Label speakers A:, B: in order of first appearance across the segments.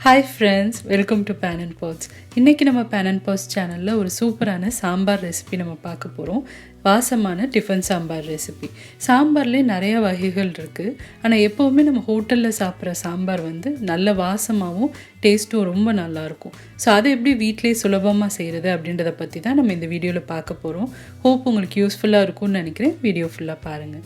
A: Hi friends, welcome to panandpots. இன்னைக்கு நம்ம panandpots சேனல்ல ஒரு சூப்பரான சாம்பார் ரெசிபி நம்ம பார்க்க போறோம். வாசமான டிஃபன் சாம்பார் ரெசிபி. சாம்பார்லயே நிறைய வகைகள் இருக்கு. ஆனா எப்பவுமே நம்ம ஹோட்டல்ல சாப்பிடுற சாம்பார் வந்து நல்ல வாசமாவும் டேஸ்டும் ரொம்ப நல்லா இருக்கும். சோ அதை எப்படி வீட்லயே சுலபமா செய்யறது அப்படின்றத பத்தி தான் நம்ம இந்த வீடியோல பார்க்க போறோம். ஹோப் உங்களுக்கு யூஸ்ஃபுல்லா இருக்கும்னு நினைக்கிறேன். வீடியோ ஃபுல்லா பாருங்க.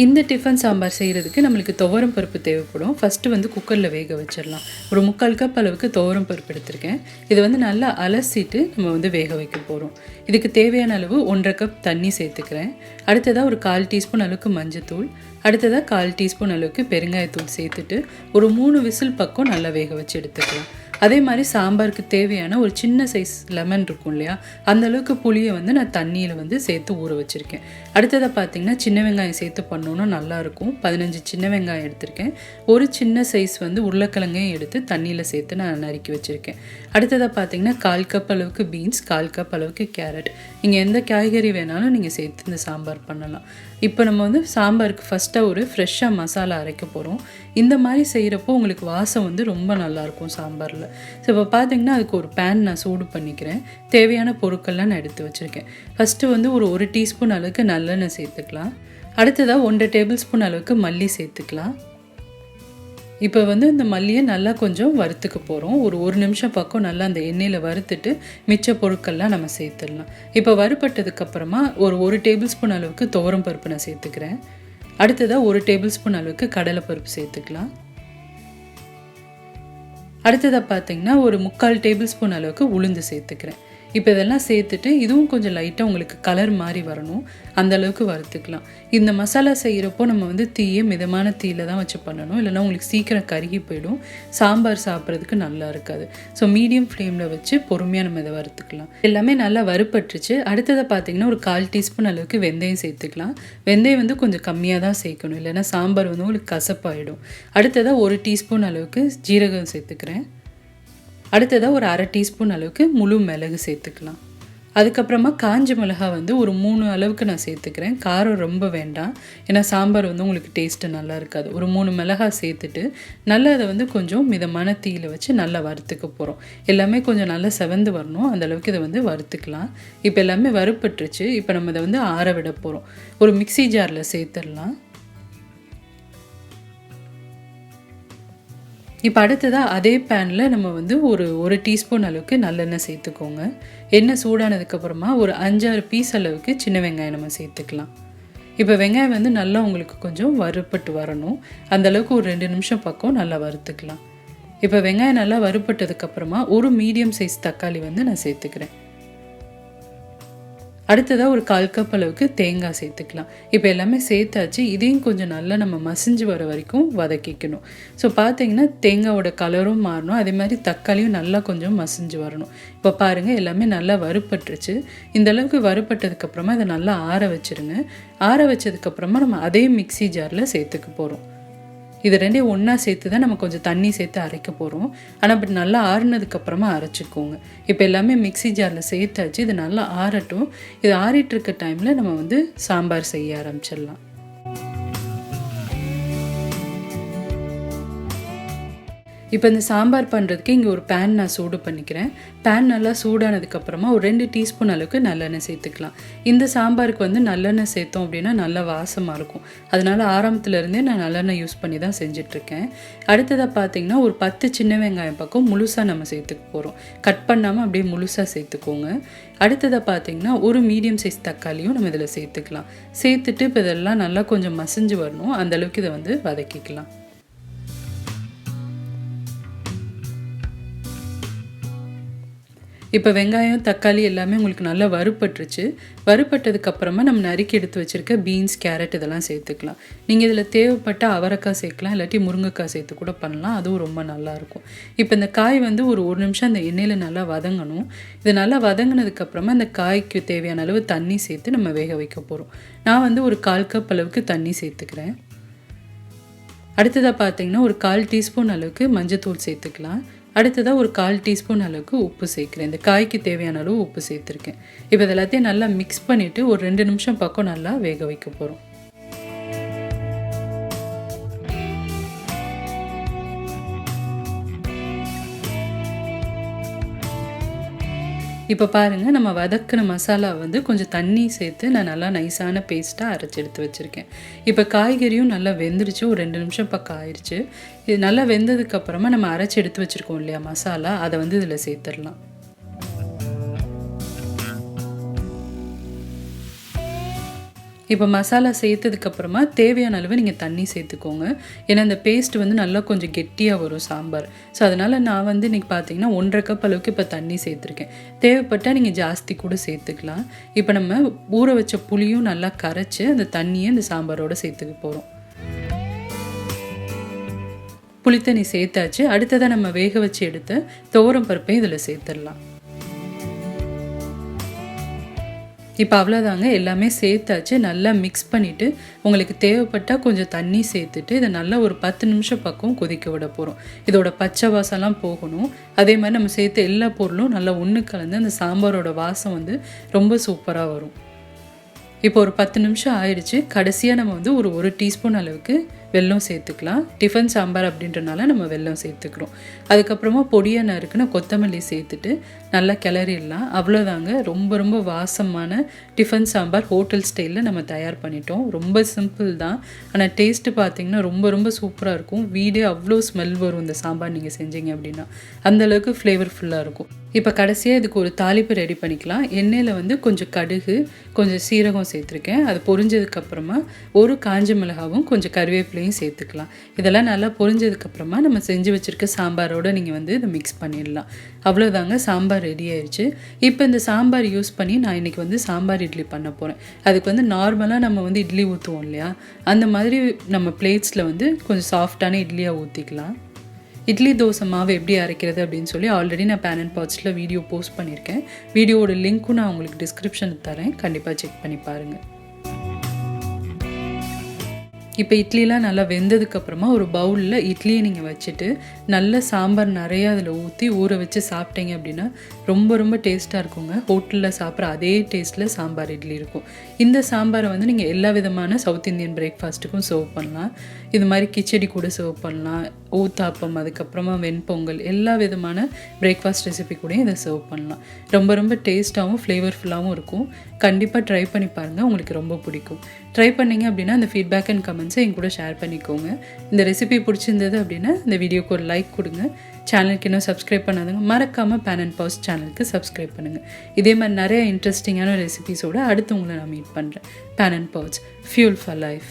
A: இந்த டிஃபன் சாம்பார் செய்கிறதுக்கு நம்மளுக்கு துவரம் பருப்பு தேவைப்படும். ஃபஸ்ட்டு வந்து குக்கரில் வேக வச்சிடலாம். ஒரு 3/4 கப் அளவுக்கு துவரம் பருப்பு எடுத்திருக்கேன். இதை வந்து நல்லா அலசிட்டு நம்ம வந்து வேக வைக்க போகிறோம். இதுக்கு தேவையான அளவு 1/2 கப் தண்ணி சேர்த்துக்கிறேன். அடுத்ததாக ஒரு 1/4 டீஸ்பூன் அளவுக்கு மஞ்சத்தூள், அடுத்ததாக 1/4 டீஸ்பூன் அளவுக்கு பெருங்காயத்தூள் சேர்த்துட்டு ஒரு 3 விசில் பக்கம் நல்லா வேக வச்சு எடுத்துக்கலாம். அதே மாதிரி சாம்பாருக்கு தேவையான ஒரு சின்ன சைஸ் லெமன் இருக்கும் இல்லையா, அந்த அளவுக்கு புளியை வந்து நான் தண்ணியில் வந்து சேர்த்து ஊற வச்சுருக்கேன். அடுத்ததாக பார்த்தீங்கன்னா சின்ன வெங்காயம் சேர்த்து பண்ணோன்னா நல்லாயிருக்கும். 15 சின்ன வெங்காயம் எடுத்திருக்கேன். ஒரு சின்ன சைஸ் வந்து உருளைக்கிழங்கையும் எடுத்து தண்ணியில் சேர்த்து நான் நறுக்கி வச்சுருக்கேன். அடுத்ததாக பார்த்தீங்கன்னா 1/4 கப் அளவுக்கு பீன்ஸ், 1/4 கப் அளவுக்கு கேரட். நீங்கள் எந்த காய்கறி வேணாலும் நீங்கள் சேர்த்து இந்த சாம்பார் பண்ணலாம். இப்போ நம்ம வந்து சாம்பாருக்கு ஃபஸ்ட்டாக ஒரு ஃப்ரெஷ்ஷாக மசாலா அரைக்க போகிறோம். இந்த மாதிரி செய்கிறப்போ உங்களுக்கு வாசம் வந்து ரொம்ப நல்லாயிருக்கும் சாம்பாரில். ஸோ இப்போ பார்த்தீங்கன்னா அதுக்கு ஒரு பேன் நான் சூடு பண்ணிக்கிறேன். தேவையான பொருட்கள்லாம் நான் எடுத்து வச்சுருக்கேன். ஃபஸ்ட்டு வந்து ஒரு டீஸ்பூன் அளவுக்கு நல்லெண்ணெய் சேர்த்துக்கலாம். அடுத்ததாக 1 டேபிள் ஸ்பூன் அளவுக்கு மல்லி சேர்த்துக்கலாம். இப்போ வந்து இந்த மல்லியை நல்லா கொஞ்சம் வறுத்துக்க போகிறோம். ஒரு நிமிஷம் பக்கம் நல்லா அந்த எண்ணெயில் வறுத்துட்டு மிச்ச பொருட்கள்லாம் நம்ம சேர்த்துடலாம். இப்போ வறுபட்டதுக்கப்புறமா ஒரு டேபிள் ஸ்பூன் அளவுக்கு துவரம் பருப்பு நான் சேர்த்துக்கிறேன். அடுத்ததாக 1 டேபிள் ஸ்பூன் அளவுக்கு கடலைப்பருப்பு சேர்த்துக்கலாம். அடுத்ததாக பார்த்தீங்கன்னா ஒரு 3/4 டேபிள் ஸ்பூன் அளவுக்கு உளுந்து சேர்த்துக்கிறேன். இப்போ இதெல்லாம் சேர்த்துட்டு இதுவும் கொஞ்சம் லைட்டாக உங்களுக்கு கலர் மாதிரி வரணும், அந்த அளவுக்கு வறுத்துக்கலாம். இந்த மசாலா செய்கிறப்போ நம்ம வந்து தீயை மிதமான தீயில தான் வச்சு பண்ணணும், இல்லைனா உங்களுக்கு சீக்கிரம் கருகி போயிடும். சாம்பார் சாப்பிட்றதுக்கு நல்லா இருக்காது. ஸோ மீடியம் ஃப்ளேமில் வச்சு பொறுமையாக நம்ம இதை வறுத்துக்கலாம். எல்லாமே நல்லா வறுப்பட்டுருச்சு. அடுத்ததை பார்த்தீங்கன்னா ஒரு 1/4 டீஸ்பூன் அளவுக்கு வெந்தயம் சேர்த்துக்கலாம். வெந்தயம் வந்து கொஞ்சம் கம்மியாக தான் சேர்க்கணும், இல்லைனா சாம்பார் வந்து உங்களுக்கு கசப்பாயிடும். அடுத்ததாக 1 டீஸ்பூன் அளவுக்கு ஜீரகம் சேர்த்துக்கிறேன். அடுத்ததாக ஒரு 1/2 டீஸ்பூன் அளவுக்கு முழு மிளகு சேர்த்துக்கலாம். அதுக்கப்புறமா காஞ்ச மிளகாய் வந்து ஒரு 3 அளவுக்கு நான் சேர்த்துக்கிறேன். காரம் ரொம்ப வேண்டாம், ஏன்னா சாம்பார் வந்து உங்களுக்கு டேஸ்ட்டு நல்லா இருக்காது. ஒரு 3 மிளகாய் சேர்த்துட்டு நல்லா அதை வந்து கொஞ்சம் மிதமான தீயில் வச்சு நல்லா வறுத்துக்க போகிறோம். எல்லாமே கொஞ்சம் நல்லா செவந்து வரணும், அந்த அளவுக்கு இதை வந்து வறுத்துக்கலாம். இப்போ எல்லாமே வறுப்பட்டுருச்சு. இப்போ நம்ம இதை வந்து ஆற விட போகிறோம். ஒரு மிக்சி ஜாரில் சேர்த்துடலாம். இப்போ அடுத்ததாக அதே பேனில் நம்ம வந்து ஒரு டீஸ்பூன் அளவுக்கு நல்லெண்ணெய் சேர்த்துக்கோங்க. எண்ணெய் சூடானதுக்கப்புறமா ஒரு 5-6 பீஸ் அளவுக்கு சின்ன வெங்காயம் நம்ம சேர்த்துக்கலாம். இப்போ வெங்காயம் வந்து நல்லா உங்களுக்கு கொஞ்சம் வறுப்பட்டு வரணும், அந்தளவுக்கு ஒரு 2 நிமிஷம் பக்கம் நல்லா வறுத்துக்கலாம். இப்போ வெங்காயம் நல்லா வறுப்பட்டதுக்கப்புறமா ஒரு மீடியம் சைஸ் தக்காளி வந்து நான் சேர்த்துக்கிறேன். அடுத்ததாக ஒரு 1/4 கப் அளவுக்கு தேங்காய் சேர்த்துக்கலாம். இப்போ எல்லாமே சேர்த்தாச்சு. இதையும் கொஞ்சம் நல்லா நம்ம மசிஞ்சு வர வரைக்கும் வதக்கிக்கணும். ஸோ பார்த்தீங்கன்னா தேங்காயோட கலரும் மாறணும், அதே மாதிரி தக்காளியும் நல்லா கொஞ்சம் மசிஞ்சு வரணும். இப்போ பாருங்கள் எல்லாமே நல்லா வறுப்பட்டுருச்சு. இந்த அளவுக்கு வறுப்பட்டதுக்கப்புறமா இதை நல்லா ஆற வச்சுருங்க. ஆற வச்சதுக்கப்புறமா நம்ம அதே மிக்சி ஜாரில் சேர்த்துக்க போகிறோம். இது ரெண்டையும் ஒன்றா சேர்த்து தான் நம்ம கொஞ்சம் தண்ணி சேர்த்து அரைக்க போகிறோம். ஆனால் அப்படி நல்லா ஆறுனதுக்கப்புறமா அரைச்சிக்கோங்க. இப்போ எல்லாமே மிக்சி ஜாரில் சேர்த்தாச்சு. இது நல்லா ஆறட்டும். இது ஆறிட்டு இருக்க டைமில் நம்ம வந்து சாம்பார் செய்ய ஆரம்பிச்சிடலாம். இப்போ இந்த சாம்பார் பண்ணுறதுக்கு இங்கே ஒரு பேன் நான் சூடு பண்ணிக்கிறேன். பேன் நல்லா சூடானதுக்கப்புறமா ஒரு 2 டீஸ்பூன் அளவுக்கு நல்லெண்ணெய் சேர்த்துக்கலாம். இந்த சாம்பாருக்கு வந்து நல்லெண்ணெய் சேர்த்தோம் அப்படின்னா நல்லா வாசமாக இருக்கும். அதனால் ஆரம்பத்துலேருந்தே நான் நல்லெண்ணெய் யூஸ் பண்ணி தான் செஞ்சிட்ருக்கேன். அடுத்ததாக பார்த்தீங்கன்னா ஒரு 10 சின்ன வெங்காயம் பக்கம் முழுசாக நம்ம சேர்த்துக்க போகிறோம். கட் பண்ணாமல் அப்படியே முழுசாக சேர்த்துக்கோங்க. அடுத்ததாக பார்த்தீங்கன்னா ஒரு மீடியம் சைஸ் தக்காளியும் நம்ம இதில் சேர்த்துக்கலாம். சேர்த்துட்டு இப்போ இதெல்லாம் நல்லா கொஞ்சம் மசிஞ்சு வரணும், அந்தளவுக்கு இதை வந்து வதக்கிக்கலாம். இப்போ வெங்காயம் தக்காளி எல்லாமே உங்களுக்கு நல்லா வறுப்பட்டுருச்சு. வறுப்பட்டதுக்கப்புறமா நம்ம நறுக்கி எடுத்து வச்சுருக்க பீன்ஸ், கேரட் இதெல்லாம் சேர்த்துக்கலாம். நீங்கள் இதில் தேவைப்பட்ட அவரைக்காய் சேர்க்கலாம், இல்லாட்டி முருங்கைக்காய் சேர்த்து கூட பண்ணலாம், அதுவும் ரொம்ப நல்லாயிருக்கும். இப்போ இந்த காய் வந்து ஒரு நிமிஷம் அந்த எண்ணெயில் நல்லா வதங்கணும். இது நல்லா வதங்கினதுக்கப்புறமா இந்த காய்க்கு தேவையான அளவு தண்ணி சேர்த்து நம்ம வேக வைக்க போகிறோம். நான் வந்து ஒரு 1/4 கப் அளவுக்கு தண்ணி சேர்த்துக்கிறேன். அடுத்ததாக பார்த்தீங்கன்னா ஒரு 1/4 டீஸ்பூன் அளவுக்கு மஞ்சத்தூள் சேர்த்துக்கலாம். அடுத்ததாக ஒரு 1/4 டீஸ்பூன் அளவுக்கு உப்பு சேர்க்குறேன். இந்த காய்க்கு தேவையான அளவு உப்பு சேர்த்துருக்கேன். இப்போ இது எல்லாத்தையும் நல்லா மிக்ஸ் பண்ணிவிட்டு ஒரு 2 நிமிஷம் பக்கம் நல்லா வேக வைக்க போகிறோம். இப்போ பாருங்கள், நம்ம வதக்கின மசாலா வந்து கொஞ்சம் தண்ணி சேர்த்து நான் நல்லா நைஸான பேஸ்ட்டாக அரைச்சி எடுத்து வச்சுருக்கேன். இப்போ காய்கறியும் நல்லா வெந்துருச்சு, ஒரு 2 நிமிஷம் பக்கம் ஆயிடுச்சு. இது நல்லா வெந்ததுக்கப்புறமா நம்ம அரைச்சி எடுத்து வச்சுருக்கோம் இல்லையா மசாலா, அதை வந்து இதில் சேர்த்துடலாம். இப்போ மசாலா சேர்த்ததுக்கப்புறமா தேவையான அளவு நீங்கள் தண்ணி சேர்த்துக்கோங்க. ஏன்னா இந்த பேஸ்ட் வந்து நல்லா கொஞ்சம் கெட்டியாக வரும் சாம்பார். ஸோ அதனால் நான் வந்து இன்றைக்கி பார்த்தீங்கன்னா 1.5 கப் அளவுக்கு இப்போ தண்ணி சேர்த்துருக்கேன். தேவைப்பட்டால் நீங்கள் ஜாஸ்தி கூட சேர்த்துக்கலாம். இப்போ நம்ம ஊற வச்ச புளியும் நல்லா கரைச்சி அந்த தண்ணியை இந்த சாம்பாரோடு சேர்த்துக்க போகிறோம். புளித்தண்ணி சேர்த்தாச்சு. அடுத்ததாக நம்ம வேக வச்சு எடுத்த துவரம் பருப்பையும் இதில் சேர்த்துடலாம். இப்போ அவ்வளோதாங்க, எல்லாமே சேர்த்தாச்சு. நல்லா மிக்ஸ் பண்ணிவிட்டு உங்களுக்கு தேவைப்பட்டால் கொஞ்சம் தண்ணி சேர்த்துட்டு இதை நல்லா ஒரு 10 நிமிஷம் பக்கம் கொதிக்க விட போகிறோம். இதோட பச்சை வாசம்லாம் போகணும். அதே மாதிரி நம்ம சேர்த்த எல்லா பொருளும் நல்லா ஒன்று கலந்து அந்த சாம்பாரோட வாசம் வந்து ரொம்ப சூப்பராக வரும். இப்போ ஒரு 10 நிமிஷம் ஆயிடுச்சு. கடைசியாக நம்ம வந்து ஒரு டீஸ்பூன் அளவுக்கு வெல்லம் சேர்த்துக்கலாம். டிஃபன் சாம்பார் அப்படின்றனால நம்ம வெல்லம் சேர்த்துக்கிறோம். அதுக்கப்புறமா பொடியாக நறுக்குன்னு கொத்தமல்லி சேர்த்துட்டு நல்லா கிளறிடலாம். அவ்வளோதாங்க, ரொம்ப ரொம்ப வாசமான டிஃபன் சாம்பார் ஹோட்டல் ஸ்டைலில் நம்ம தயார் பண்ணிட்டோம். ரொம்ப சிம்பிள் தான், ஆனால் டேஸ்ட்டு பார்த்திங்கன்னா ரொம்ப ரொம்ப சூப்பராக இருக்கும். வீடே அவ்வளோ ஸ்மெல் வரும் இந்த சாம்பார் நீங்கள் செஞ்சீங்க அப்படின்னா. அந்தளவுக்கு ஃப்ளேவர்ஃபுல்லாக இருக்கும். இப்போ கடைசியாக இதுக்கு ஒரு தாளிப்பு ரெடி பண்ணிக்கலாம். எண்ணெயில் வந்து கொஞ்சம் கடுகு, கொஞ்சம் சீரகம் சேர்த்துருக்கேன். அது பொரிஞ்சதுக்கப்புறமா ஒரு காஞ்ச மிளகாவும் கொஞ்சம் கருவேப்பிலையும் சேர்த்துக்கலாம். இதெல்லாம் நல்லா பொரிஞ்சதுக்கப்புறமா நம்ம செஞ்சு வச்சுருக்க சாம்பாரோடு நீங்கள் வந்து இதை மிக்ஸ் பண்ணிடலாம். அவ்வளோதாங்க, சாம்பார் ரெடி ஆயிடுச்சு. இப்போ இந்த சாம்பார் யூஸ் பண்ணி நான் இன்றைக்கி வந்து சாம்பார் இட்லி பண்ண போகிறேன். அதுக்கு வந்து நார்மலாக நம்ம வந்து இட்லி ஊற்றுவோம் இல்லையா, அந்த மாதிரி நம்ம பிளேட்ஸில் வந்து கொஞ்சம் சாஃப்டான இட்லியாக ஊற்றிக்கலாம். இட்லி தோசை மாவு எப்படி அரைக்கிறது அப்படின்னு சொல்லி ஆல்ரெடி நான் பேன் அண்ட் பாட்ஸில் வீடியோ போஸ்ட் பண்ணியிருக்கேன். வீடியோவோட லிங்க்கும் நான் உங்களுக்கு டிஸ்கிரிப்ஷனில் தரேன், கண்டிப்பாக செக் பண்ணி பாருங்கள். இப்போ இட்லிலாம் நல்லா வெந்ததுக்கப்புறமா ஒரு பவுலில் இட்லியை நீங்கள் வச்சுட்டு நல்ல சாம்பார் நிறையா அதில் ஊற்றி ஊற வச்சு சாப்பிட்டீங்க அப்படின்னா ரொம்ப ரொம்ப டேஸ்ட்டாக இருக்குங்க. ஹோட்டலில் சாப்பிட்ற அதே டேஸ்ட்டில் சாம்பார் இட்லி இருக்கும். இந்த சாம்பாரை வந்து நீங்கள் எல்லா விதமான சவுத் இந்தியன் பிரேக்ஃபாஸ்ட்டுக்கும் சர்வ் பண்ணலாம். இது மாதிரி கிச்சடி கூட சர்வ் பண்ணலாம், ஊத்தாப்பம், அதுக்கப்புறமா வெண்பொங்கல், எல்லா விதமான பிரேக்ஃபாஸ்ட் ரெசிபி கூடயும் இதை சர்வ் பண்ணலாம். ரொம்ப ரொம்ப டேஸ்ட்டாகவும் ஃப்ளேவர்ஃபுல்லாகவும் இருக்கும். கண்டிப்பாக ட்ரை பண்ணி பாருங்கள், உங்களுக்கு ரொம்ப பிடிக்கும். ட்ரை பண்ணிங்க அப்படின்னா அந்த ஃபீட்பேக் அண்ட் கமெண்ட்ஸை என் கூட ஷேர் பண்ணிக்கோங்க. இந்த ரெசிபி பிடிச்சிருந்தது அப்படின்னா இந்த வீடியோக்கு ஒரு லைக் கொடுங்க. சேனலுக்கு இன்னும் சப்ஸ்கிரைப் பண்ணாதுங்க, மறக்காமல் பேன் அண்ட் பாஸ் சேனலுக்கு சப்ஸ்கிரைப் பண்ணுங்கள். இதே மாதிரி நிறைய இன்ட்ரெஸ்டிங்கான ரெசிபிஸோடு அடுத்து உங்களை நான் மீட் பண்ணுறேன். Fan and boss, fuel for life.